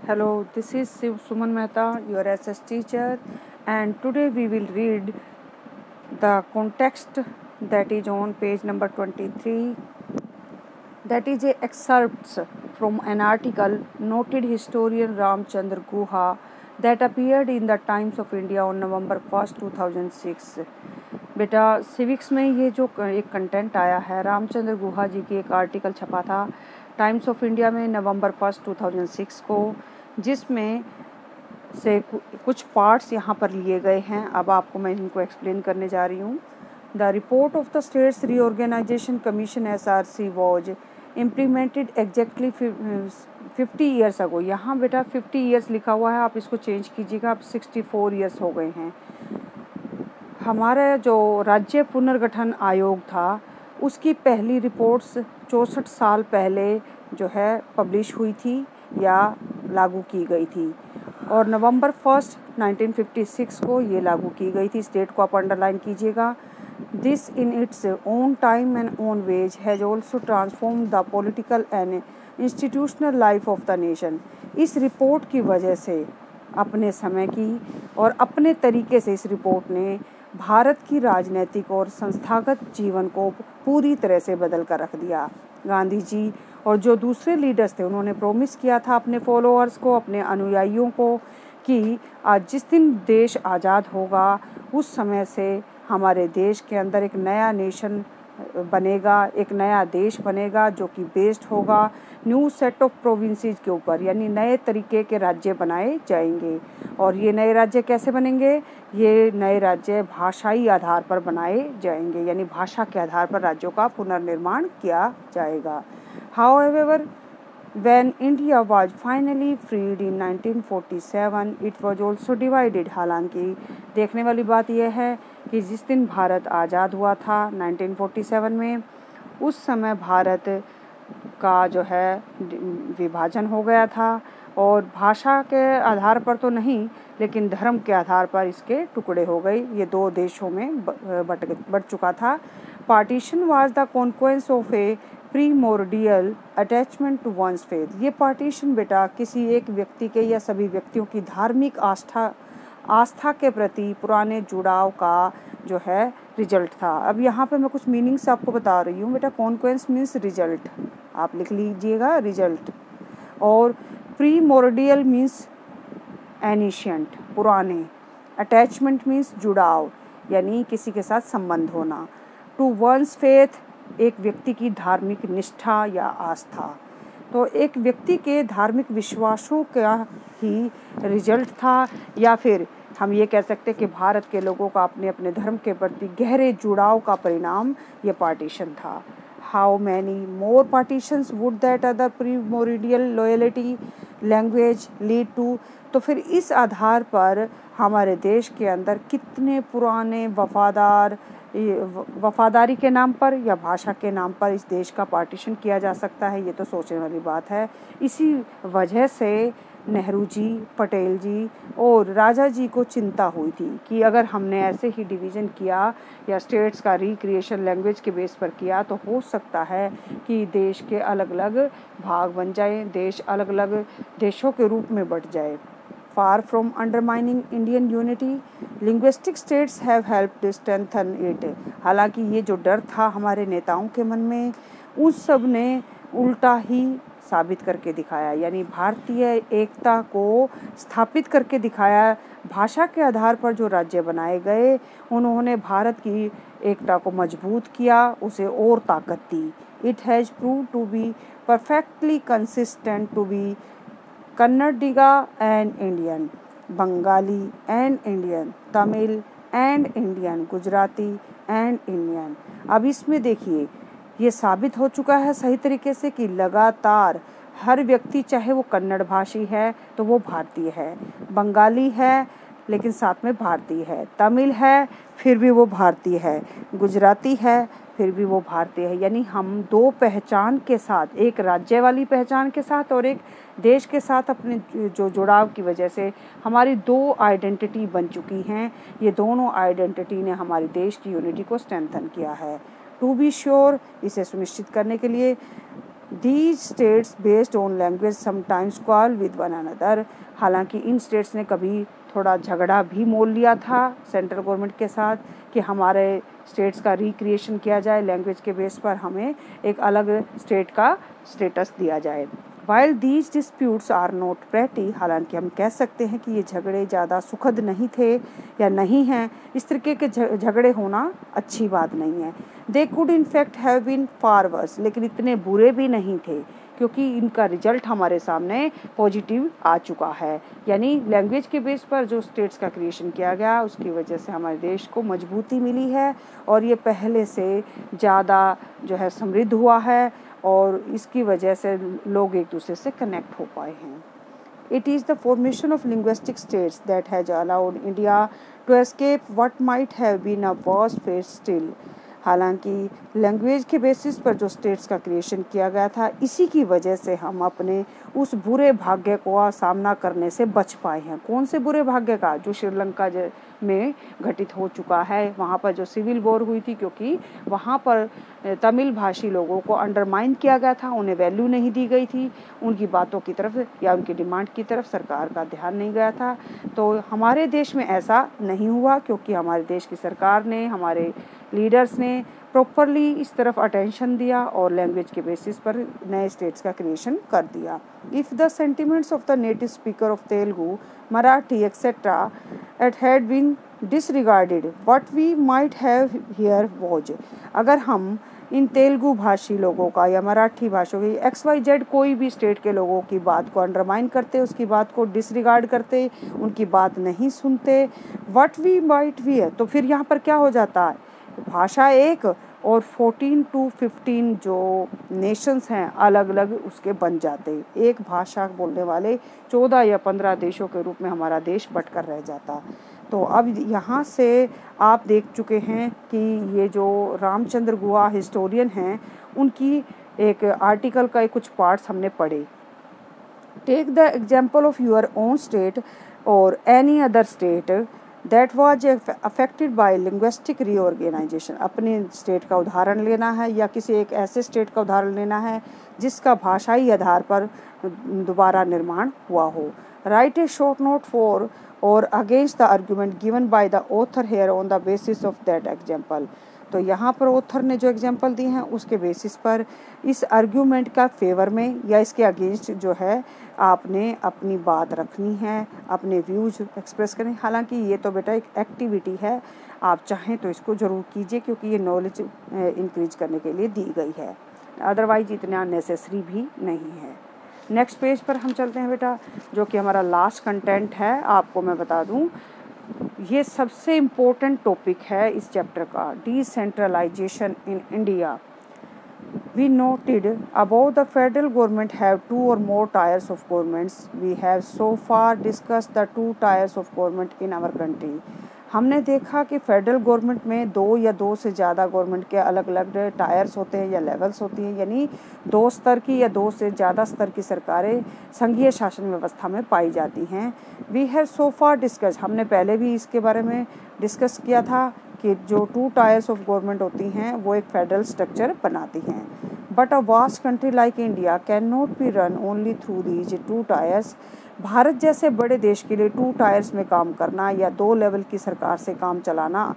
Hello, this is Suman Mehta, your SS teacher, and today we will read the context that is on page number 23. That is a excerpts from an article noted historian Ramchandra Guha that appeared in the Times of India on November 1st, 2006. बेटा civics में ये जो एक content आया है, रामचंद्र गुहा जी की एक article छपा था टाइम्स ऑफ इंडिया में नवंबर 1st 2006 को, जिसमें से कुछ पार्ट्स यहाँ पर लिए गए हैं। अब आपको मैं इनको एक्सप्लेन करने जा रही हूँ। The report of the states reorganisation commission SRC was implemented exactly 50 years ago. यहाँ बेटा 50 ईयर्स लिखा हुआ है, आप इसको चेंज कीजिएगा, अब 64 ईयर्स हो गए हैं। हमारा जो राज्य पुनर्गठन आयोग था उसकी पहली रिपोर्ट्स 64 साल पहले जो है पब्लिश हुई थी या लागू की गई थी, और नवंबर 1st 1956 को ये लागू की गई थी। स्टेट को आप अंडरलाइन कीजिएगा। This in its own time and own ways has also transform the political and institutional life of the nation. इस रिपोर्ट की वजह से अपने समय की और अपने तरीके से इस रिपोर्ट ने भारत की राजनीतिक और संस्थागत जीवन को पूरी तरह से बदल कर रख दिया। गांधी जी और जो दूसरे लीडर्स थे उन्होंने प्रॉमिस किया था अपने फॉलोअर्स को, अपने अनुयायियों को, कि आज जिस दिन देश आज़ाद होगा उस समय से हमारे देश के अंदर एक नया नेशन बनेगा, एक नया देश बनेगा जो कि बेस्ड होगा न्यू सेट ऑफ प्रोविंसेस के ऊपर, यानी नए तरीके के राज्य बनाए जाएंगे। और ये नए राज्य कैसे बनेंगे? ये नए राज्य भाषाई आधार पर बनाए जाएंगे, यानी भाषा के आधार पर राज्यों का पुनर्निर्माण किया जाएगा। However, when India was finally freed in 1947, it was also divided। हालांकि देखने वाली बात यह है कि जिस दिन भारत आज़ाद हुआ था 1947 में, उस समय भारत का जो है विभाजन हो गया था, और भाषा के आधार पर तो नहीं लेकिन धर्म के आधार पर इसके टुकड़े हो गए। ये दो देशों में बट चुका था। Partition was the consequence of a primordial attachment to one's faith. ये पार्टीशन बेटा किसी एक व्यक्ति के या सभी व्यक्तियों की धार्मिक आस्था के प्रति पुराने जुड़ाव का जो है रिजल्ट था। अब यहाँ पे मैं कुछ मीनिंग्स आपको बता रही हूँ बेटा। कॉन्क्वेंस मीन्स रिजल्ट, आप लिख लीजिएगा रिजल्ट, और प्रीमोर्डियल मीन्स एनिशियंट, पुराने। अटैचमेंट मीन्स जुड़ाव, यानी किसी के साथ संबंध होना। टू वंस फेथ, एक व्यक्ति की धार्मिक निष्ठा या आस्था। तो एक व्यक्ति के धार्मिक विश्वासों का ही रिजल्ट था, या फिर हम ये कह सकते हैं कि भारत के लोगों का अपने अपने धर्म के प्रति गहरे जुड़ाव का परिणाम ये पार्टीशन था। How many more partitions would that other primordial loyalty language lead to. तो फिर इस आधार पर हमारे देश के अंदर कितने पुराने वफादारी के नाम पर या भाषा के नाम पर इस देश का पार्टीशन किया जा सकता है, ये तो सोचने वाली बात है। इसी वजह से नेहरू जी, पटेल जी और राजा जी को चिंता हुई थी कि अगर हमने ऐसे ही डिवीज़न किया या स्टेट्स का रिक्रिएशन लैंग्वेज के बेस पर किया तो हो सकता है कि देश के अलग अलग भाग बन जाए, देश अलग अलग देशों के रूप में बट जाए। Far from undermining Indian unity, linguistic states have helped strengthen it। हालांकि ये जो डर था हमारे नेताओं के मन में, उस सब ने उल्टा ही साबित करके दिखाया, यानी भारतीय एकता को स्थापित करके दिखाया। भाषा के आधार पर जो राज्य बनाए गए उन्होंने भारत की एकता को मजबूत किया, उसे और ताकत दी। It has proved to be perfectly consistent to be Kannadiga and Indian, Bengali and Indian, Tamil and Indian, Gujarati and Indian। अब इसमें देखिए ये साबित हो चुका है सही तरीके से कि लगातार हर व्यक्ति, चाहे वो कन्नड़ भाषी है तो वो भारतीय है, बंगाली है लेकिन साथ में भारतीय है, तमिल है फिर भी वो भारतीय है, गुजराती है फिर भी वो भारतीय है। यानी हम दो पहचान के साथ, एक राज्य वाली पहचान के साथ और एक देश के साथ अपने जो जुड़ाव की वजह से हमारी दो आइडेंटिटी बन चुकी हैं। ये दोनों आइडेंटिटी ने हमारे देश की यूनिटी को स्ट्रेंथन किया है। टू बी श्योर, इसे सुनिश्चित करने के लिए These states based on language sometimes quarrel with one another. हालांकि इन स्टेट्स ने कभी थोड़ा झगड़ा भी मोल लिया था सेंट्रल गवर्नमेंट के साथ कि हमारे स्टेट्स का रिक्रिएशन किया जाए, लैंग्वेज के बेस पर हमें एक अलग स्टेट का स्टेटस दिया जाए। While these disputes are not petty, हालांकि हम कह सकते हैं कि ये झगड़े ज़्यादा सुखद नहीं थे या नहीं हैं, इस तरीके के झगड़े होना अच्छी बात नहीं है। They could in fact have been far worse, लेकिन इतने बुरे भी नहीं थे क्योंकि इनका रिजल्ट हमारे सामने पॉजिटिव आ चुका है। यानी लैंग्वेज के बेस पर जो स्टेट्स का क्रिएशन किया गया उसकी वजह से हमारे देश को मजबूती मिली है और ये पहले से ज़्यादा जो है समृद्ध हुआ है और इसकी वजह से लोग एक दूसरे से कनेक्ट हो पाए हैं। It is the formation of linguistic states that has allowed India to escape what might have been a worse fate still. हालांकि लैंग्वेज के बेसिस पर जो स्टेट्स का क्रिएशन किया गया था, इसी की वजह से हम अपने उस बुरे भाग्य का सामना करने से बच पाए हैं। कौन से बुरे भाग्य का? जो श्रीलंका में घटित हो चुका है, वहाँ पर जो सिविल वॉर हुई थी, क्योंकि वहाँ पर तमिल भाषी लोगों को अंडरमाइन किया गया था, उन्हें वैल्यू नहीं दी गई थी, उनकी बातों की तरफ या उनकी डिमांड की तरफ सरकार का ध्यान नहीं गया था। तो हमारे देश में ऐसा नहीं हुआ क्योंकि हमारे देश की सरकार ने, हमारे लीडर्स ने प्रॉपरली इस तरफ अटेंशन दिया और लैंग्वेज के बेसिस पर नए स्टेट्स का क्रिएशन कर दिया। If the sentiments of the native speaker of Telugu, Marathi etcetera it had been disregarded what we might have here was, अगर हम इन तेलुगु भाषी लोगों का या मराठी भाषियों की XYZ कोई भी स्टेट के लोगों की बात को अंडरमाइन करते, उसकी बात को डिसरिगार्ड करते, उनकी बात नहीं सुनते, व्हाट वी माइट भी है, तो फिर यहाँ पर क्या हो जाता है, भाषा एक और 14 to 15 जो नेशंस हैं अलग अलग उसके बन जाते। एक भाषा बोलने वाले 14 या 15 देशों के रूप में हमारा देश बंटकर रह जाता। तो अब यहाँ से आप देख चुके हैं कि ये जो रामचंद्र गुहा हिस्टोरियन हैं, उनकी एक आर्टिकल का कुछ पार्ट्स हमने पढ़े। Take the example of your own state और any other state that was affected by linguistic reorganisation. अपने स्टेट का उदाहरण लेना है या किसी एक ऐसे स्टेट का उदाहरण लेना है जिसका भाषाई आधार पर दोबारा निर्माण हुआ हो। Write a short note for और against the argument given by the author here on the basis of that example. तो यहाँ पर ऑथर ने जो एग्जाम्पल दी हैं उसके बेसिस पर इस आर्ग्यूमेंट का फेवर में या इसके अगेंस्ट जो है आपने अपनी बात रखनी है, अपने व्यूज एक्सप्रेस करें। हालांकि ये तो बेटा एक एक्टिविटी है, आप चाहें तो इसको ज़रूर कीजिए क्योंकि ये नॉलेज इंक्रीज करने के लिए दी गई है, अदरवाइज इतना नेसेसरी भी नहीं है। नेक्स्ट पेज पर हम चलते हैं बेटा, जो कि हमारा लास्ट कंटेंट है। आपको मैं बता दूं, ये सबसे इम्पोर्टेंट टॉपिक है इस चैप्टर का, decentralisation in India. We noted above the federal government have 2 or more tiers of governments. We have so far discussed the 2 tiers of government in our country. हमने देखा कि फेडरल गवर्नमेंट में 2 या 2 से ज़्यादा गवर्नमेंट के अलग अलग टायर्स होते हैं या लेवल्स होती हैं, यानी 2 स्तर की या 2 से ज़्यादा स्तर की सरकारें संघीय शासन व्यवस्था में पाई जाती हैं। We have so far discuss, हमने पहले भी इसके बारे में डिस्कस किया था कि जो 2 टायर्स ऑफ गवर्नमेंट होती हैं वो एक फेडरल स्ट्रक्चर बनाती हैं। But a vast country like India can not be run only through these 2 tyres. Bharat जैसे बड़े देश के लिए 2 टायर्स में काम करना या 2 लेवल की सरकार से काम चलाना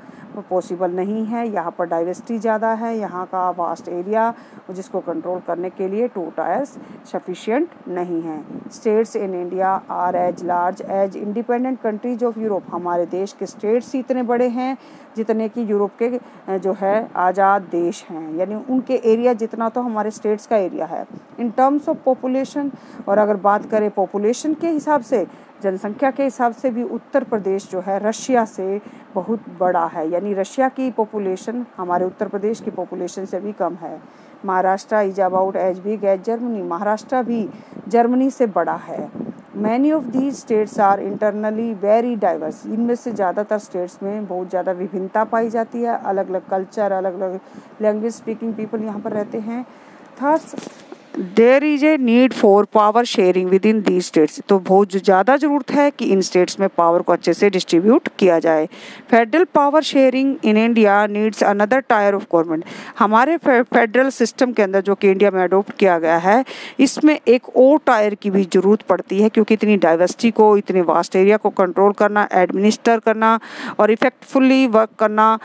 पॉसिबल नहीं है। यहाँ पर डाइवर्सिटी ज़्यादा है, यहाँ का वास्ट एरिया जिसको कंट्रोल करने के लिए 2 टायर्स सफिशिएंट नहीं हैं। States in India are as large as independent countries of Europe. हमारे देश के स्टेट्स ही इतने बड़े हैं जितने कि यूरोप के जो है आज़ाद देश हैं, यानी उनके एरिया जितना तो हमारे स्टेट्स का एरिया है। इन टर्म्स ऑफ पॉपुलेशन, और अगर बात करें पॉपुलेशन के हिसाब से, जनसंख्या के हिसाब से भी उत्तर प्रदेश जो है रशिया से बहुत बड़ा है, यानी रशिया की पॉपुलेशन हमारे उत्तर प्रदेश की पॉपुलेशन से भी कम है। Maharashtra is about as big as Germany. Maharashtra भी जर्मनी से बड़ा है। Many of these states are internally very diverse. इनमें से ज़्यादातर स्टेट्स में बहुत ज़्यादा विभिन्नता पाई जाती है, अलग अलग कल्चर, अलग अलग लैंग्वेज स्पीकिंग पीपल यहाँ पर रहते हैं। Thus there is a need for power sharing within the states, तो बहुत ज़्यादा ज़रूरत है कि इन स्टेट्स में पावर को अच्छे से डिस्ट्रीब्यूट किया जाए। Federal power sharing in India needs another tyre of government, हमारे फेडरल सिस्टम के अंदर जो कि इंडिया में अडोप्ट किया गया है, इसमें एक और टायर की भी ज़रूरत पड़ती है, क्योंकि इतनी डाइवर्सिटी को, इतने वास्ट एरिया को कंट्रोल करना, एडमिनिस्टर करना और इफेक्टफुली वर्क करना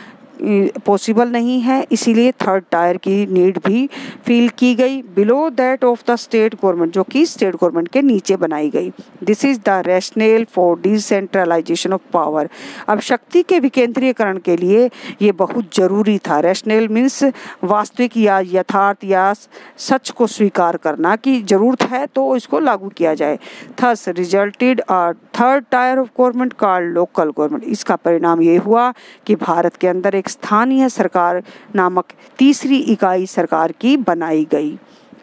पॉसिबल नहीं है। इसीलिए थर्ड टायर की नीड भी फील की गई below that of the state government, जो कि स्टेट गवर्नमेंट के नीचे बनाई गई। This is the rationale for decentralisation of power, अब शक्ति के विकेंद्रीकरण के लिए ये बहुत ज़रूरी था। रैशनल मीन्स वास्तविक या यथार्थ या सच को स्वीकार करना कि ज़रूरत है तो इसको लागू किया जाए। Thus resulted a third tier of government called local government, इसका परिणाम ये हुआ कि भारत के अंदर एक स्थानीय सरकार नामक तीसरी इकाई सरकार की बनाई गई।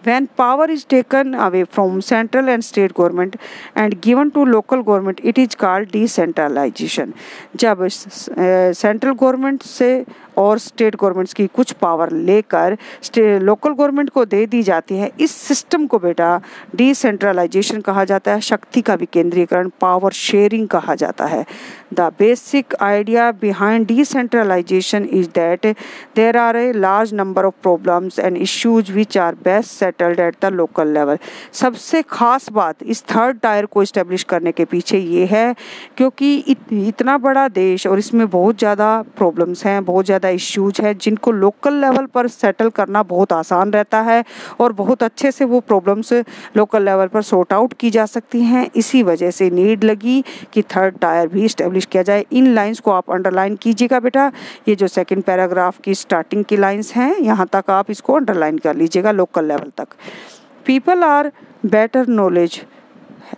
When power is taken away from central and state government and given to local government, it is called decentralization. जब सेंट्रल गवर्नमेंट से और स्टेट गवर्नमेंट्स की कुछ पावर लेकर लोकल गवर्नमेंट को दे दी जाती है, इस सिस्टम को बेटा डिसेंट्रलाइजेशन कहा जाता है, शक्ति का विकेंद्रीकरण, पावर शेयरिंग कहा जाता है। The basic idea behind decentralisation is that there are a large number of problems and issues which are best settled at the local level. सबसे खास बात इस थर्ड टायर को इस्टेब्लिश करने के पीछे ये है, क्योंकि इतना बड़ा देश और इसमें बहुत ज़्यादा प्रॉब्लम्स हैं, बहुत ज़्यादा इश्यूज हैं, जिनको लोकल लेवल पर सेटल करना बहुत आसान रहता है और बहुत अच्छे से वो प्रॉब्लम्स लोकल लेवल पर सॉर्ट आउट की जा सकती हैं। इसी वजह से नीड लगी कि थर्ड टायर भी इस्टेब्लिश किया जाए। इन लाइंस को आप अंडरलाइन कीजिएगा बेटा, ये जो सेकंड पैराग्राफ की स्टार्टिंग की लाइंस हैं, यहाँ तक आप इसको अंडरलाइन कर लीजिएगा लोकल लेवल तक। People are better knowledge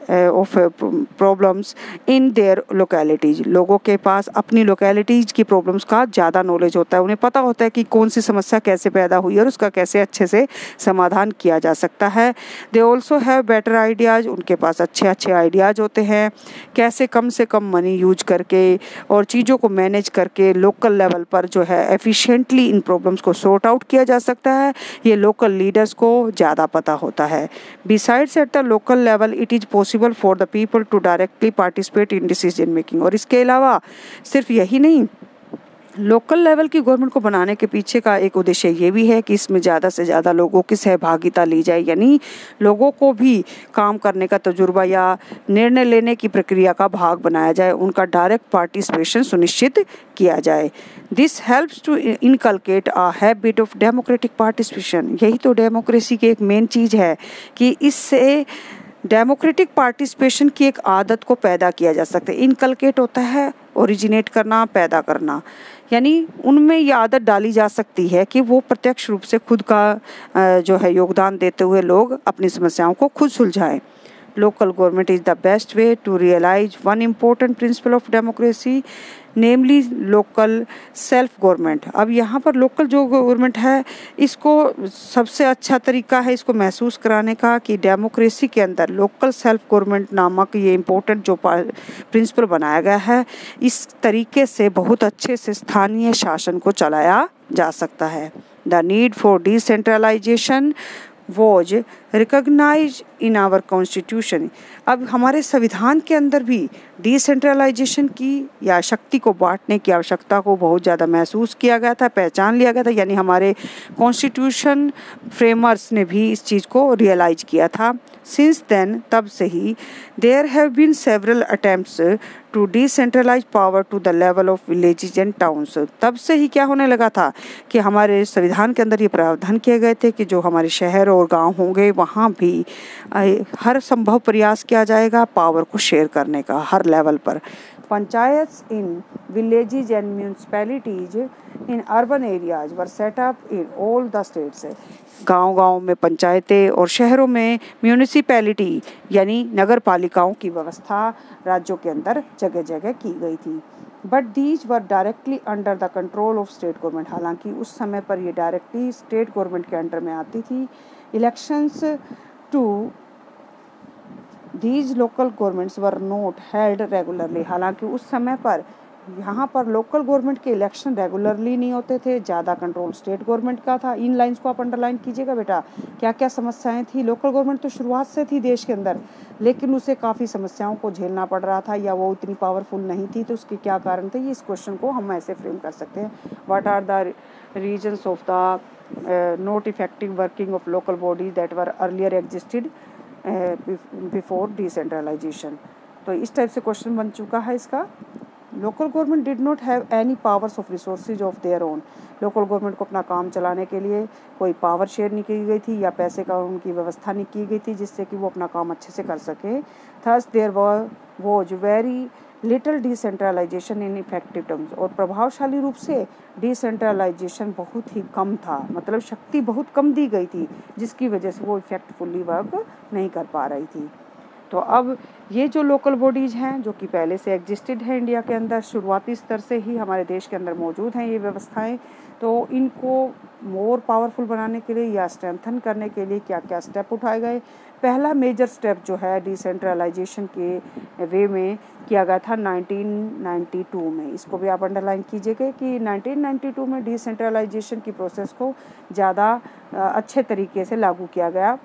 of problems in their localities, लोगों के पास अपनी लोकेलिटीज़ की प्रॉब्लम्स का ज़्यादा नॉलेज होता है, उन्हें पता होता है कि कौन सी समस्या कैसे पैदा हुई और उसका कैसे अच्छे से समाधान किया जा सकता है। They also have better ideas, उनके पास अच्छे अच्छे आइडियाज़ होते हैं, कैसे कम से कम मनी यूज करके और चीज़ों को मैनेज करके लोकल लेवल पर जो है एफिशिएंटली इन प्रॉब्लम्स को सॉर्ट आउट किया जा सकता है, ये लोकल लीडर्स को ज़्यादा पता होता है। Besides at the local level it is possible for the people to directly participate in decision making, और इसके अलावा सिर्फ यही नहीं, लोकल लेवल की गवर्नमेंट को बनाने के पीछे का एक उद्देश्य ये भी है कि इसमें ज़्यादा से ज़्यादा लोगों की सहभागिता ली जाए, यानी लोगों को भी काम करने का तजुर्बा या निर्णय लेने की प्रक्रिया का भाग बनाया जाए, उनका डायरेक्ट पार्टिसिपेशन सुनिश्चित किया जाए। This helps to inculcate a habit of democratic participation, यही तो डेमोक्रेसी की एक मेन चीज़ है कि इससे डेमोक्रेटिक पार्टिसिपेशन की एक आदत को पैदा किया जा सकता है। इनकलकेट होता है ओरिजिनेट करना, पैदा करना, यानी उनमें ये आदत डाली जा सकती है कि वो प्रत्यक्ष रूप से खुद का जो है योगदान देते हुए लोग अपनी समस्याओं को खुद सुलझाएं। Local government is the best way to realise one important principle of democracy, namely local self government. अब यहाँ पर लोकल जो गवर्नमेंट है, इसको सबसे अच्छा तरीका है इसको महसूस कराने का कि डेमोक्रेसी के अंदर लोकल सेल्फ गवर्नमेंट नामक ये इम्पोर्टेंट जो प्रिंसिपल बनाया गया है, इस तरीके से बहुत अच्छे से स्थानीय शासन को चलाया जा सकता है। The need for decentralisation was recognise in our constitution, अब हमारे संविधान के अंदर भी डिसेंट्रलाइजेशन की या शक्ति को बांटने की आवश्यकता को बहुत ज़्यादा महसूस किया गया था, पहचान लिया गया था, यानी हमारे कॉन्स्टिट्यूशन फ्रेमर्स ने भी इस चीज़ को रियलाइज किया था। सिंस देन, तब से ही, there have been several attempts to decentralise power to the level of villages and towns, तब से ही क्या होने लगा था कि हमारे संविधान के अंदर ये प्रावधान किए गए थे कि जो हमारे शहर और गांव होंगे वहाँ भी हर संभव प्रयास किया जाएगा पावर को शेयर करने का हर लेवल पर। Panchayats in villages and municipalities in urban areas were set up in all the states, गांव-गांव में पंचायतें और शहरों में म्यूनिसिपैलिटी यानी नगर पालिकाओं की व्यवस्था राज्यों के अंदर जगह जगह की गई थी। But these were directly under the control of state government, हालांकि उस समय पर ये डायरेक्टली स्टेट गवर्नमेंट के अंडर में आती थी। Elections to these local governments were not held regularly, हालांकि उस समय पर यहाँ पर लोकल गवर्नमेंट के इलेक्शन रेगुलरली नहीं होते थे, ज़्यादा कंट्रोल स्टेट गवर्नमेंट का था। इन लाइंस को आप अंडरलाइन कीजिएगा बेटा। क्या क्या समस्याएं थी? लोकल गवर्नमेंट तो शुरुआत से थी देश के अंदर, लेकिन उसे काफ़ी समस्याओं को झेलना पड़ रहा था, या वो इतनी पावरफुल नहीं थी, तो उसके क्या कारण थे? ये इस क्वेश्चन को हम ऐसे फ्रेम कर सकते हैं, what are the reasons of the not effective working of local bodies that were earlier existed before decentralisation. तो इस टाइप से क्वेश्चन बन चुका है इसका। Local government did not have any powers of resources of their own. Local government को अपना काम चलाने के लिए कोई पावर शेयर नहीं की गई थी, या पैसे का उनकी व्यवस्था नहीं की गई थी जिससे कि वो अपना काम अच्छे से कर सके। Thus there was very little decentralisation in effective terms. और प्रभावशाली रूप से डिसेंट्रलाइजेशन बहुत ही कम था, मतलब शक्ति बहुत कम दी गई थी, जिसकी वजह से वो इफेक्टफुली वर्क नहीं कर पा रही थी। तो अब ये जो लोकल बॉडीज़ हैं, जो कि पहले से एग्जिस्टेड है इंडिया के अंदर, शुरुआती स्तर से ही हमारे देश के अंदर मौजूद हैं ये व्यवस्थाएं, तो इनको मोर पावरफुल बनाने के लिए या स्ट्रेंथन करने के लिए क्या क्या स्टेप उठाए गए? पहला मेजर स्टेप जो है डिसेंट्रलाइजेशन के वे में किया गया था 1992 में। इसको भी आप अंडरलाइन कीजिएगा कि 1992 में डिसेंट्रलाइजेशन की प्रोसेस को ज़्यादा अच्छे तरीके से लागू किया गया।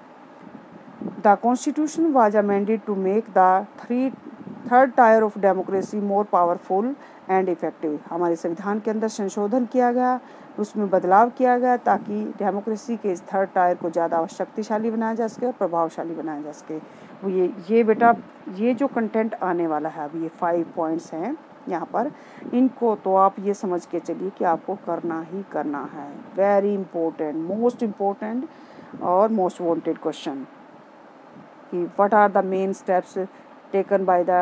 The Constitution was amended to make the third tier of democracy more powerful and effective। हमारे संविधान के अंदर संशोधन किया गया, उसमें बदलाव किया गया ताकि डेमोक्रेसी के इस थर्ड टायर को ज़्यादा शक्तिशाली बनाया जा सके और प्रभावशाली बनाया जा सके। वो ये बेटा, ये जो कंटेंट आने वाला है, अब ये 5 पॉइंट्स हैं यहाँ पर, इनको तो आप ये समझ के चलिए कि आपको करना ही करना है। वेरी इंपॉर्टेंट, मोस्ट इम्पोर्टेंट और मोस्ट वांटेड क्वेश्चन कि what are the main steps taken by the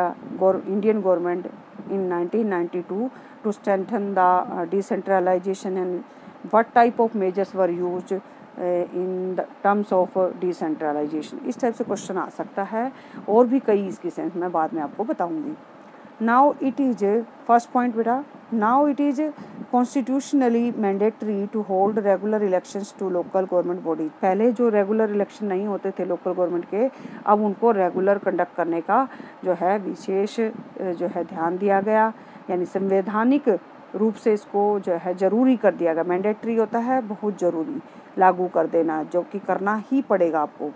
Indian government in 1992 to strengthen the decentralization, and what type of measures were used in the terms of decentralization। इस type से question आ सकता है, और भी कई इसकी sense मैं बाद में आपको बताऊंगी। Now it is first point बेटा, now it is constitutionally mandatory to hold regular elections to local government bodies. पहले जो रेगुलर इलेक्शन नहीं होते थे लोकल गवर्नमेंट के, अब उनको रेगुलर कंडक्ट करने का जो है विशेष जो है ध्यान दिया गया, यानी संवैधानिक रूप से इसको जो है ज़रूरी कर दिया गया। मैंडेटरी होता है बहुत ज़रूरी, लागू कर देना, जो कि करना ही पड़ेगा आपको।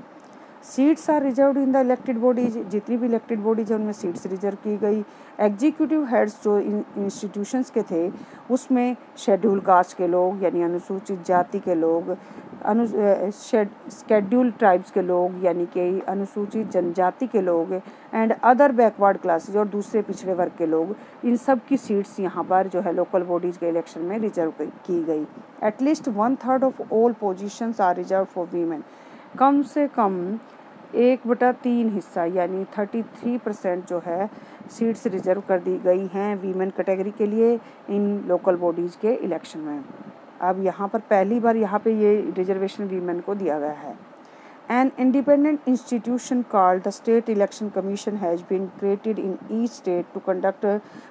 Seats are reserved in the elected bodies. जितनी भी इलेक्टेड बॉडीज है उनमें सीट्स रिजर्व की गई। एग्जीक्यूटिव हेड्स जो इंस्टीट्यूशंस के थे, उसमें शेड्यूल कास्ट के लोग यानी अनुसूचित जाति के लोग, शेड्यूल ट्राइब्स के लोग यानी कि अनुसूचित जनजाति के लोग, एंड अदर बैकवर्ड क्लासेज और दूसरे पिछड़े वर्ग के लोग, इन सब की सीट्स यहाँ पर जो है लोकल बॉडीज के इलेक्शन में रिजर्व की गई। At least 1/3 of all positions are reserve for women. कम से कम 1/3 हिस्सा यानी 33% जो है सीट्स रिजर्व कर दी गई हैं वीमेन कैटेगरी के लिए इन लोकल बॉडीज़ के इलेक्शन में। अब यहाँ पर पहली बार यहाँ पे ये रिजर्वेशन वीमेन को दिया गया है। An independent institution called the State Election Commission has been created in each state to conduct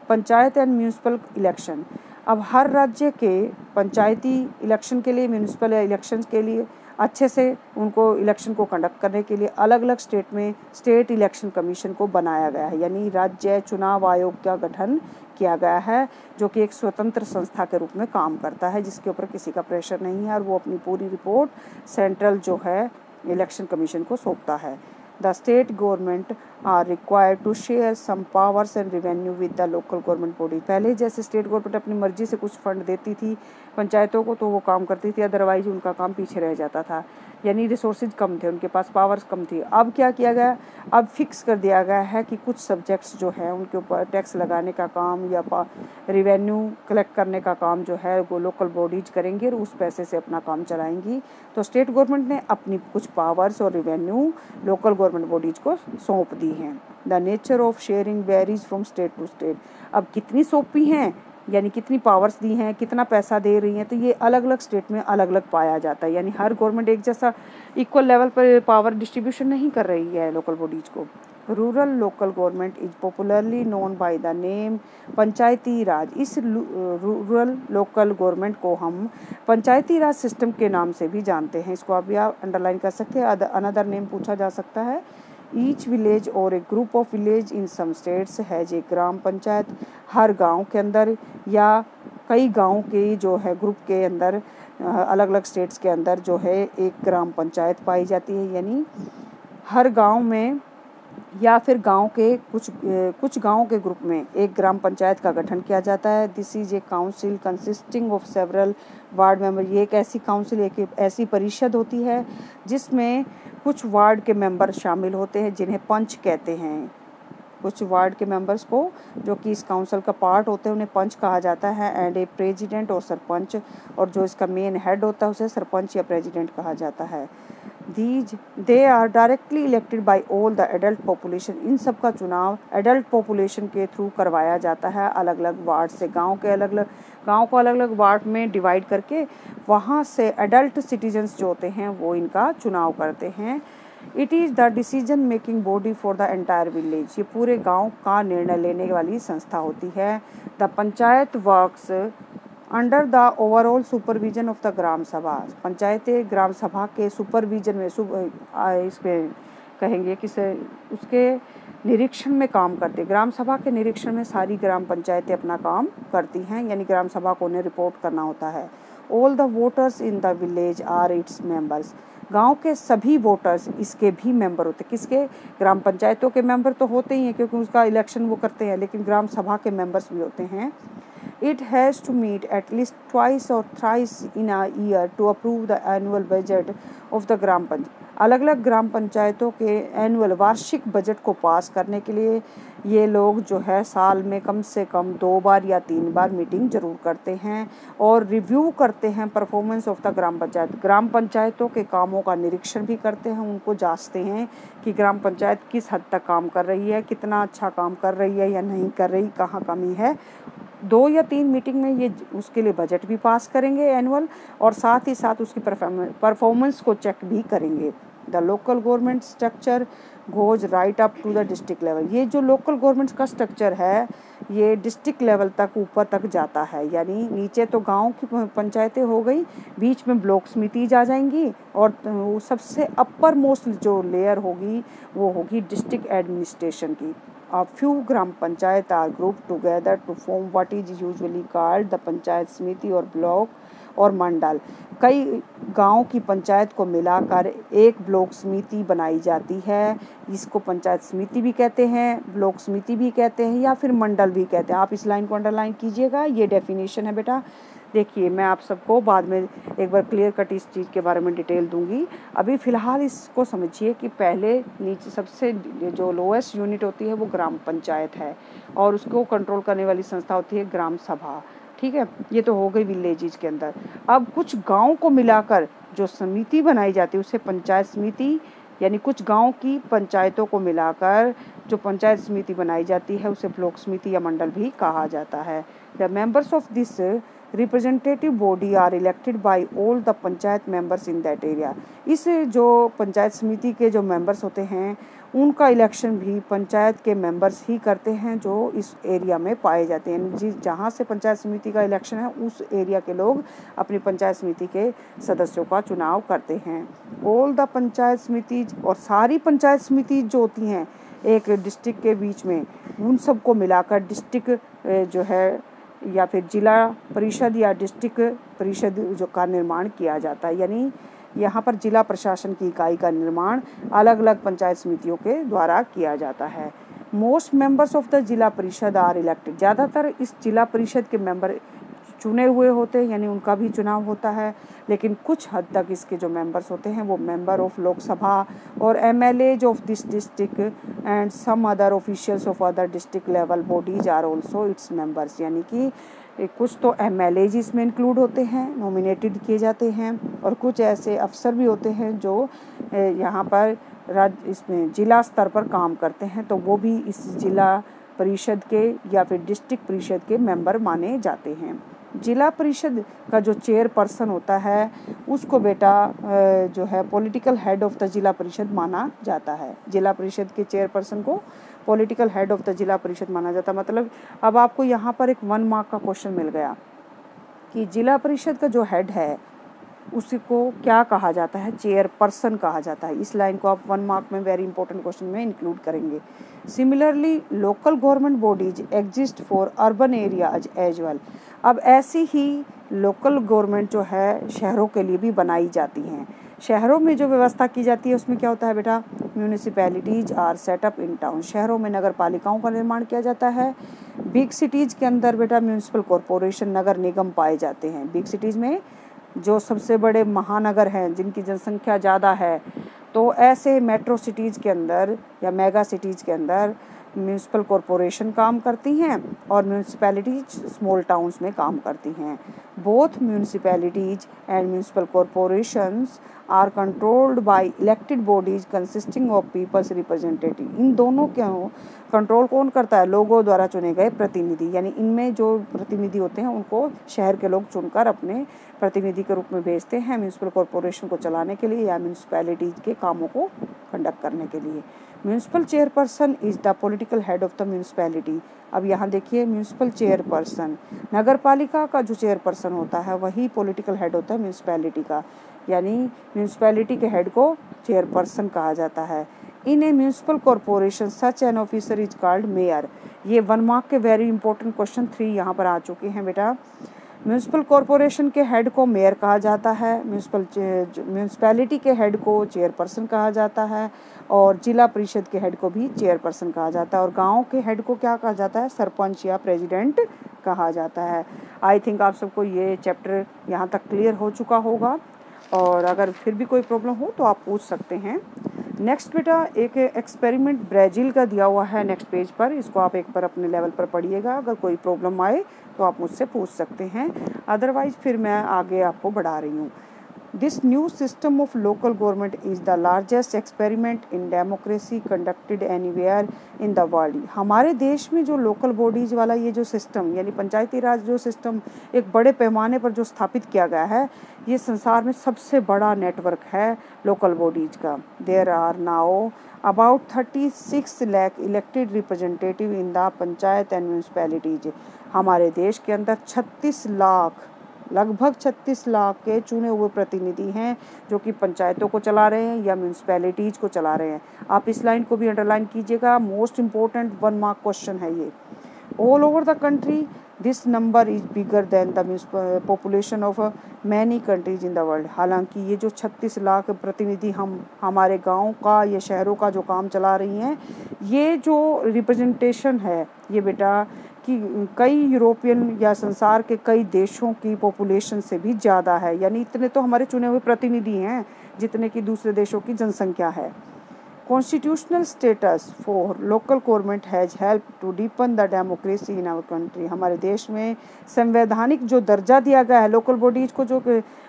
panchayat and municipal election. अब हर राज्य के पंचायती इलेक्शन के लिए, म्यूनिसिपल इलेक्शन के लिए अच्छे से उनको इलेक्शन को कंडक्ट करने के लिए अलग अलग स्टेट में स्टेट इलेक्शन कमीशन को बनाया गया है, यानी राज्य चुनाव आयोग का गठन किया गया है, जो कि एक स्वतंत्र संस्था के रूप में काम करता है, जिसके ऊपर किसी का प्रेशर नहीं है, और वो अपनी पूरी रिपोर्ट सेंट्रल जो है इलेक्शन कमीशन को सौंपता है। The state government are required to share some powers and revenue with the local government body. पहले जैसे स्टेट गवर्नमेंट अपनी मर्जी से कुछ फंड देती थी पंचायतों को तो वो काम करती थी, अदरवाइज उनका काम पीछे रह जाता था, यानी रिसोर्सेज कम थे, उनके पास पावर्स कम थी। अब क्या किया गया, अब फिक्स कर दिया गया है कि कुछ सब्जेक्ट्स जो है उनके ऊपर टैक्स लगाने का काम या रेवेन्यू कलेक्ट करने का काम जो है वो लोकल बॉडीज करेंगी और उस पैसे से अपना काम चलाएंगी। तो स्टेट गवर्नमेंट ने अपनी कुछ पावर्स और रेवेन्यू लोकल गवर्नमेंट बॉडीज को सौंप दी हैं। The nature of sharing varies from state to state. अब कितनी सौंपी हैं यानी कितनी पावर्स दी हैं, कितना पैसा दे रही हैं, तो ये अलग अलग स्टेट में अलग अलग पाया जाता है, यानी हर गवर्नमेंट एक जैसा इक्वल लेवल पर पावर डिस्ट्रीब्यूशन नहीं कर रही है लोकल बॉडीज को। Rural local government is popularly known by the name Panchayati Raj. इस रूरल लोकल गवर्नमेंट को हम पंचायती राज सिस्टम के नाम से भी जानते हैं। इसको आप भी अंडरलाइन कर सकते हैं। अनदर नेम पूछा जा सकता है ईच विलेज और a group of village in some states has a Gram Panchayat. हर गांव के अंदर या कई गांव के जो है ग्रुप के अंदर अलग अलग स्टेट्स के अंदर जो है एक ग्राम पंचायत पाई जाती है, यानी हर गांव में या फिर गांव के कुछ गांव के ग्रुप में एक ग्राम पंचायत का गठन किया जाता है। This is a council consisting of several ward member. ये एक ऐसी काउंसिल, एक ऐसी परिषद होती है जिसमें कुछ वार्ड के मेंबर शामिल होते हैं जिन्हें पंच कहते हैं। कुछ वार्ड के मेंबर्स को जो कि इस काउंसिल का पार्ट होते हैं उन्हें पंच कहा जाता है। एंड ए प्रेसिडेंट और सरपंच, और जो इसका मेन हेड होता है उसे सरपंच या प्रेसिडेंट कहा जाता है। They are directly elected by all the adult population. इन सब का चुनाव एडल्ट पॉपुलेशन के थ्रू करवाया जाता है अलग अलग वार्ड से। गांव को अलग अलग वार्ड में डिवाइड करके वहाँ से एडल्ट सिटीजन्स जो होते हैं वो इनका चुनाव करते हैं। It is the decision making body for the entire village. ये पूरे गांव का निर्णय लेने वाली संस्था होती है। The Panchayat works under the overall supervision of the Gram Sabha. पंचायतें ग्राम सभा के सुपरविजन में इसमें कहेंगे कि उसके निरीक्षण में काम करते। ग्राम सभा के निरीक्षण में सारी ग्राम पंचायतें अपना काम करती हैं, यानी ग्राम सभा को उन्हें रिपोर्ट करना होता है। All the voters in the village are its members. गांव के सभी वोटर्स इसके भी मेंबर होते हैं। किसके? ग्राम पंचायतों के मेंबर तो होते ही हैं क्योंकि उसका इलेक्शन वो करते हैं, लेकिन ग्राम सभा के मेंबर्स भी होते हैं। It has to meet at least twice or thrice in a year to approve the annual budget of the ग्राम पंचायत। अलग अलग ग्राम पंचायतों के एनुअल वार्षिक बजट को पास करने के लिए ये लोग जो है साल में कम से कम 2 बार या 3 बार मीटिंग जरूर करते हैं और रिव्यू करते हैं परफॉर्मेंस ऑफ द ग्राम पंचायत। ग्राम पंचायतों के कामों का निरीक्षण भी करते हैं, उनको जांचते हैं कि ग्राम पंचायत किस हद तक काम कर रही है, कितना अच्छा काम कर रही है या नहीं कर रही, कहाँ कमी है। 2 या 3 मीटिंग में ये उसके लिए बजट भी पास करेंगे एनुअल, और साथ ही साथ उसकी परफॉर्मेंस को चेक भी करेंगे। The local government structure goes right up to the district level. ये जो लोकल गवर्नमेंट का स्ट्रक्चर है ये डिस्ट्रिक्ट लेवल तक ऊपर तक जाता है, यानी नीचे तो गांव की पंचायतें हो गई, बीच में ब्लॉक समितिज आ जाएंगी और सबसे अपर मोस्ट जो लेयर होगी वो होगी डिस्ट्रिक्ट एडमिनिस्ट्रेशन की। A few gram panchayat are grouped together to form what is usually called the panchayat समिति और ब्लॉक और मंडल। कई गांव की पंचायत को मिलाकर एक ब्लॉक समिति बनाई जाती है। इसको पंचायत समिति भी कहते हैं, ब्लॉक समिति भी कहते हैं या फिर मंडल भी कहते हैं। आप इस लाइन को अंडरलाइन कीजिएगा, ये डेफिनेशन है बेटा। देखिए मैं आप सबको बाद में एक बार क्लियर कट इस चीज़ के बारे में डिटेल दूंगी। अभी फ़िलहाल इसको समझिए कि पहले नीचे सबसे जो लोएस्ट यूनिट होती है वो ग्राम पंचायत है और उसको कंट्रोल करने वाली संस्था होती है ग्राम सभा। ठीक है, ये तो हो गई विलेजेज के अंदर। अब कुछ गाँव को मिलाकर जो समिति बनाई जाती है उसे पंचायत समिति, यानी कुछ गांव की पंचायतों को मिलाकर जो पंचायत समिति बनाई जाती है उसे ब्लॉक समिति या मंडल भी कहा जाता है। The members of this representative body are elected by all the panchayat members in that area. इस जो पंचायत समिति के जो मेंबर्स होते हैं उनका इलेक्शन भी पंचायत के मेंबर्स ही करते हैं जो इस एरिया में पाए जाते हैं। जहाँ से पंचायत समिति का इलेक्शन है उस एरिया के लोग अपनी पंचायत समिति के सदस्यों का चुनाव करते हैं। ऑल द पंचायत समिति, और सारी पंचायत समिति जो होती हैं एक डिस्ट्रिक्ट के बीच में, उन सबको मिलाकर डिस्ट्रिक्ट जो है या फिर जिला परिषद या डिस्ट्रिक्ट परिषद जो का निर्माण किया जाता है, यानी यहाँ पर जिला प्रशासन की इकाई का निर्माण अलग अलग पंचायत समितियों के द्वारा किया जाता है। मोस्ट मेंबर्स ऑफ द जिला परिषद आर इलेक्टेड। ज़्यादातर इस जिला परिषद के मेंबर चुने हुए होते हैं, यानी उनका भी चुनाव होता है, लेकिन कुछ हद तक इसके जो मेंबर्स होते हैं वो मेंबर ऑफ लोकसभा और MLAs of this district and some other officials of other district level bodies are also its members. यानी कि कुछ तो MLAs इसमें इंक्लूड होते हैं, नॉमिनेटेड किए जाते हैं, और कुछ ऐसे अफसर भी होते हैं जो यहाँ पर इसमें जिला स्तर पर काम करते हैं, तो वो भी इस जिला परिषद के या फिर डिस्ट्रिक्ट परिषद के मेंबर माने जाते हैं। जिला परिषद का जो चेयरपर्सन होता है उसको बेटा जो है पॉलिटिकल हेड ऑफ द जिला परिषद माना जाता है। जिला परिषद के चेयरपर्सन को पॉलिटिकल हेड ऑफ द जिला परिषद माना जाता है। मतलब अब आपको यहाँ पर एक 1 मार्क का क्वेश्चन मिल गया कि जिला परिषद का जो हेड है उसको क्या कहा जाता है? चेयरपर्सन कहा जाता है। इस लाइन को आप 1 मार्क में वेरी इंपॉर्टेंट क्वेश्चन में इंक्लूड करेंगे। Similarly local government bodies exist for urban areas as well. अब ऐसी ही लोकल गवर्नमेंट जो है शहरों के लिए भी बनाई जाती हैं। शहरों में जो व्यवस्था की जाती है उसमें क्या होता है बेटा? Municipalities are set up in town. शहरों में नगर पालिकाओं का निर्माण किया जाता है। बिग सिटीज़ के अंदर बेटा म्यूनिसिपल कॉरपोरेशन, नगर निगम पाए जाते हैं। बिग सिटीज़ में जो सबसे बड़े महानगर हैं जिनकी जनसंख्या ज़्यादा है, तो ऐसे मेट्रो सिटीज़ के अंदर या मेगा सिटीज़ के अंदर म्यूनिसिपल कॉरपोरेशन काम करती हैं और म्यूनिसिपैलिटीज स्मॉल टाउन्स में काम करती हैं। Both municipalities and municipal corporations are controlled by elected bodies consisting of people's representative. इन दोनों के कंट्रोल कौन करता है? लोगों द्वारा चुने गए प्रतिनिधि। यानी इनमें जो प्रतिनिधि होते हैं उनको शहर के लोग चुनकर अपने प्रतिनिधि के रूप में भेजते हैं म्यूनिसिपल कॉरपोरेशन को चलाने के लिए या म्यूनिसिपैलिटीज के कामों को कंडक्ट करने के लिए। Municipal chairperson is the political head of the municipality. अब यहाँ देखिए, म्यूनिसिपल चेयरपर्सन, नगर पालिका का जो चेयरपर्सन होता है वही पॉलिटिकल हेड होता है म्यूनिसिपैलिटी का। यानी म्यूनिसिपैलिटी के हेड को चेयरपर्सन कहा जाता है। In a municipal corporation such an officer is called mayor. ये 1 मार्क के वेरी इंपॉर्टेंट क्वेश्चन 3 यहाँ पर आ चुके हैं बेटा। म्यूनिसिपल कॉरपोरेशन के हेड को मेयर कहा जाता है। म्यूनिसिपैलिटी के हेड को चेयरपर्सन कहा जाता है और जिला परिषद के हेड को भी चेयरपर्सन कहा जाता है और गांव के हेड को क्या कहा जाता है? सरपंच या प्रेसिडेंट कहा जाता है। आई थिंक आप सबको ये चैप्टर यहाँ तक क्लियर हो चुका होगा और अगर फिर भी कोई प्रॉब्लम हो तो आप पूछ सकते हैं। नेक्स्ट बेटा एक एक्सपेरिमेंट ब्राज़ील का दिया हुआ है नेक्स्ट पेज पर। इसको आप एक बार अपने लेवल पर पढ़िएगा। अगर कोई प्रॉब्लम आए तो आप मुझसे पूछ सकते हैं, अदरवाइज फिर मैं आगे आपको बढ़ा रही हूँ। This new system of local government is the largest experiment in democracy conducted anywhere in the world. हमारे देश में जो लोकल बॉडीज़ वाला ये जो सिस्टम यानी पंचायती राज जो सिस्टम एक बड़े पैमाने पर जो स्थापित किया गया है, ये संसार में सबसे बड़ा नेटवर्क है लोकल बॉडीज़ का। There are now about 36 lakh elected representative in the panchayat and municipalities. हमारे देश के अंदर 36 लाख, लगभग 36 लाख के चुने हुए प्रतिनिधि हैं जो कि पंचायतों को चला रहे हैं या म्यूनिसिपैलिटीज़ को चला रहे हैं। आप इस लाइन को भी अंडरलाइन कीजिएगा, मोस्ट इम्पोर्टेंट 1 मार्क क्वेश्चन है ये। All over the country this number is bigger than the population of many countries in the world. हालांकि ये जो 36 लाख प्रतिनिधि हमारे गाँव का या शहरों का जो काम चला रही हैं, ये जो रिप्रेजेंटेशन है ये बेटा कि कई यूरोपियन या संसार के कई देशों की पॉपुलेशन से भी ज़्यादा है। यानी इतने तो हमारे चुने हुए प्रतिनिधि हैं जितने की दूसरे देशों की जनसंख्या है। Constitutional status for local government has help to deepen the democracy in our country. हमारे देश में संवैधानिक जो दर्जा दिया गया है लोकल बॉडीज़ को, जो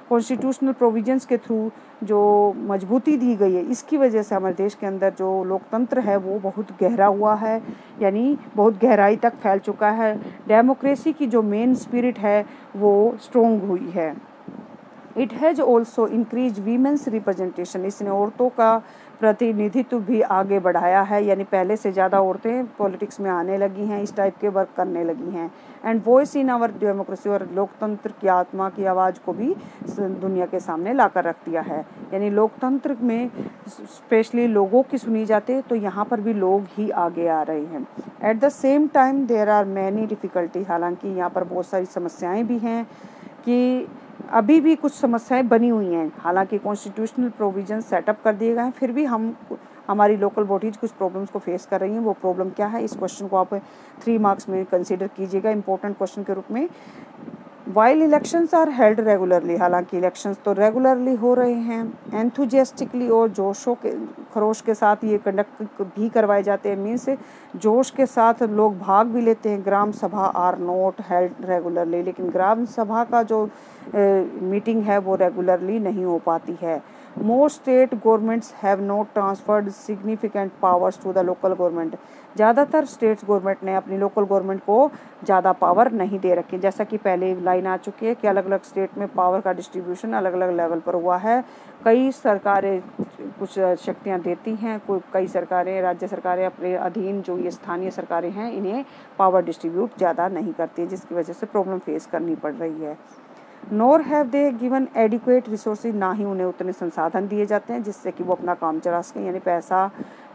कॉन्स्टिट्यूशनल प्रोविजंस के थ्रू जो मजबूती दी गई है, इसकी वजह से हमारे देश के अंदर जो लोकतंत्र है वो बहुत गहरा हुआ है, यानी बहुत गहराई तक फैल चुका है। डेमोक्रेसी की जो मेन स्पिरिट है वो स्ट्रॉन्ग हुई है। It has also increase women's representation. इसने औरतों का प्रतिनिधित्व भी आगे बढ़ाया है, यानी पहले से ज़्यादा औरतें पॉलिटिक्स में आने लगी हैं, इस टाइप के वर्क करने लगी हैं। And voice in our democracy, और लोकतंत्र की आत्मा की आवाज़ को भी दुनिया के सामने ला कर रख दिया है। यानी लोकतंत्र में स्पेशली लोगों की सुनी जाती है, तो यहाँ पर भी लोग ही आगे आ रहे हैं। At the same time there are many difficulty. हालांकि यहाँ पर बहुत सारी समस्याएँ भी हैं कि अभी भी कुछ समस्याएं बनी हुई हैं। हालांकि कॉन्स्टिट्यूशनल प्रोविजन सेटअप कर दिए गए हैं, फिर भी हमारी लोकल बॉडीज कुछ प्रॉब्लम्स को फेस कर रही हैं। वो प्रॉब्लम क्या है, इस क्वेश्चन को आप 3 मार्क्स में कंसीडर कीजिएगा इंपॉर्टेंट क्वेश्चन के रूप में। While elections are held regularly, हालांकि इलेक्शंस तो रेगुलरली हो रहे हैं। एंथुजियास्टिकली और जोशों के खरोश के साथ ये कंडक्ट भी करवाए जाते हैं, मीन्स जोश के साथ लोग भाग भी लेते हैं। ग्राम सभा आर नॉट हेल्ड रेगुलरली, लेकिन ग्राम सभा का जो मीटिंग है वो रेगुलरली नहीं हो पाती है। Most state governments have not transferred significant powers to the local government. ज़्यादातर स्टेट्स गवर्नमेंट ने अपनी लोकल गवर्नमेंट को ज़्यादा पावर नहीं दे रखी। जैसा कि पहले लाइन आ चुकी है कि अलग अलग स्टेट में पावर का डिस्ट्रीब्यूशन अलग अलग लेवल पर हुआ है। कई सरकारें कुछ शक्तियाँ देती हैं, कई सरकारें, राज्य सरकारें अपने अधीन जो ये स्थानीय सरकारें हैं इन्हें पावर डिस्ट्रीब्यूट ज़्यादा नहीं करती, जिसकी वजह से प्रॉब्लम फेस करनी पड़ रही है। Nor have they given adequate resources, ना ही उन्हें उतने संसाधन दिए जाते हैं जिससे कि वो अपना काम चला सकें, यानी पैसा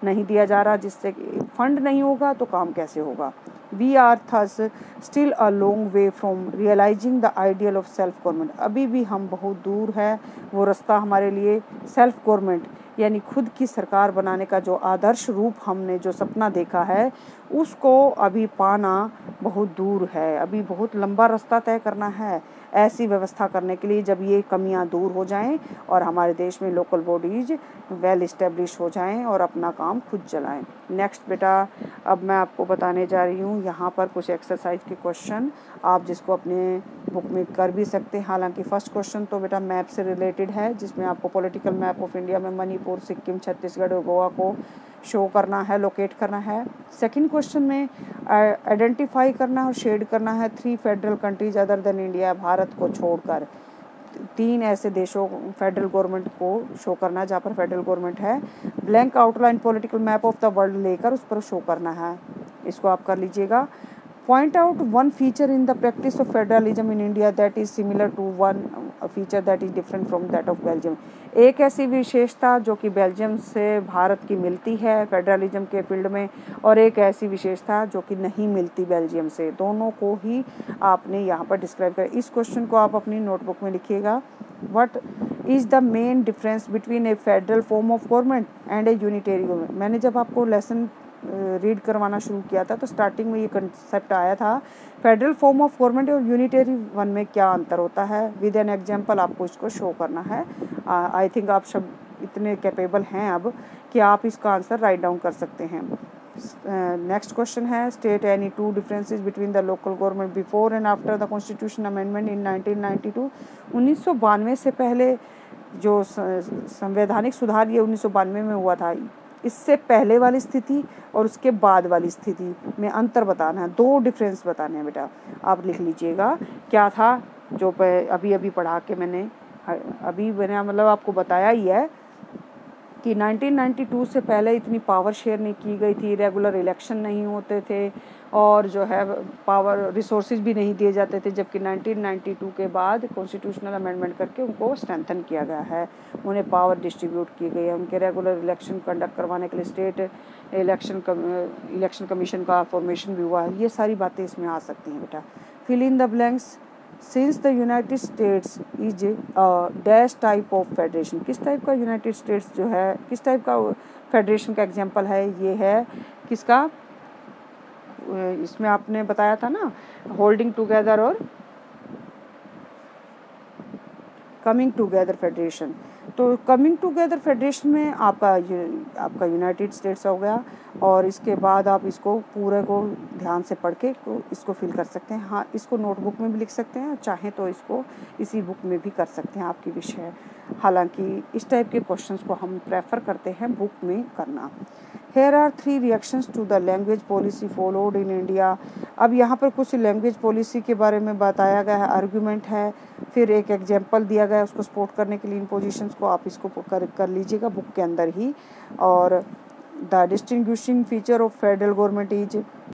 नहीं दिया जा रहा, जिससे कि फंड नहीं होगा तो काम कैसे होगा। We are thus still a long way from realising the ideal of self government, अभी भी हम बहुत दूर है वो रास्ता हमारे लिए सेल्फ गवर्नमेंट यानी खुद की सरकार बनाने का जो आदर्श रूप हमने जो सपना देखा है उसको अभी पाना बहुत दूर है, अभी बहुत लंबा रास्ता तय करना है ऐसी व्यवस्था करने के लिए जब ये कमियां दूर हो जाएं और हमारे देश में लोकल बॉडीज वेल इस्टेब्लिश हो जाएं और अपना काम खुद चलाएं। नेक्स्ट बेटा, अब मैं आपको बताने जा रही हूँ यहाँ पर कुछ एक्सरसाइज के क्वेश्चन आप जिसको अपने बुक में कर भी सकते हैं। हालांकि फर्स्ट क्वेश्चन तो बेटा मैप से रिलेटेड है, जिसमें आपको पॉलिटिकल मैप ऑफ इंडिया में मणिपुर, सिक्किम, छत्तीसगढ़ और गोवा को शो करना है, लोकेट करना है। सेकंड क्वेश्चन में आइडेंटिफाई करना और शेड करना है 3 federal countries other than India, Bharat को छोड़कर 3 ऐसे देशों फेडरल गवर्नमेंट को शो करना है जहाँ पर फेडरल गवर्नमेंट है। Blank outline political map of the world लेकर उस पर शो करना है, इसको आप कर लीजिएगा। Point out one feature in the practice of federalism in India that is similar to one feature that is different from that of Belgium, एक ऐसी विशेषता जो कि बेल्जियम से भारत की मिलती है फेडरलिज्म के फील्ड में, और एक ऐसी विशेषता जो कि नहीं मिलती बेल्जियम से, दोनों को ही आपने यहाँ पर डिस्क्राइब कर। इस क्वेश्चन को आप अपनी नोटबुक में लिखिएगा। What is the main difference between A federal form of government and A unitary government. मैंने जब आपको लेसन रीड करवाना शुरू किया था तो स्टार्टिंग में ये कंसेप्ट आया था फेडरल फॉर्म ऑफ गवर्नमेंट और यूनिटरी वन में क्या अंतर होता है। विद एन एग्जांपल आपको इसको शो करना है। आई थिंक आप सब इतने कैपेबल हैं अब कि आप इसका आंसर राइट डाउन कर सकते हैं। नेक्स्ट क्वेश्चन है state any 2 differences between the local government before and after the constitution amendment in 1992। 1992 से पहले जो संवैधानिक सुधार ये 1992 में हुआ था, इससे पहले वाली स्थिति और उसके बाद वाली स्थिति में अंतर बताना है, 2 डिफरेंस बताने हैं बेटा, आप लिख लीजिएगा। क्या था जो अभी अभी पढ़ा के मैंने मतलब आपको बताया ही है कि 1992 से पहले इतनी पावर शेयर नहीं की गई थी, रेगुलर इलेक्शन नहीं होते थे और जो है पावर रिसोर्सेज भी नहीं दिए जाते थे, जबकि 1992 के बाद कॉन्स्टिट्यूशनल अमेंडमेंट करके उनको स्ट्रेंथन किया गया है, उन्हें पावर डिस्ट्रीब्यूट की गई है, उनके रेगुलर इलेक्शन कंडक्ट करवाने के लिए स्टेट इलेक्शन कमीशन का फॉर्मेशन भी हुआ है। ये सारी बातें इसमें आ सकती हैं बेटा। Fill in the blanks. Since the United States is dash type of federation, किस टाइप का यूनाइटेड स्टेट्स जो है किस टाइप का फेडरेशन का एग्जांपल है, ये है किसका, इसमें आपने बताया था ना होल्डिंग टुगेदर और कमिंग टुगेदर फेडरेशन। तो कमिंग टुगेदर फेडरेशन में आपका यूनाइटेड स्टेट्स हो गया और इसके बाद आप इसको पूरे को ध्यान से पढ़ के इसको फिल कर सकते हैं। हाँ, इसको नोटबुक में भी लिख सकते हैं, चाहें तो इसको इसी बुक में भी कर सकते हैं, आपकी विषय है। हालांकि इस टाइप के क्वेश्चंस को हम प्रेफर करते हैं बुक में करना। Here are 3 reactions to the language policy followed in India। अब यहाँ पर कुछ लैंग्वेज पॉलिसी के बारे में बताया गया है, आर्गूमेंट है, फिर एक एग्जाम्पल दिया गया है उसको सपोर्ट करने के लिए इन पोजीशंस को आप इसको कर लीजिएगा बुक के अंदर ही। और the distinguishing feature of federal government is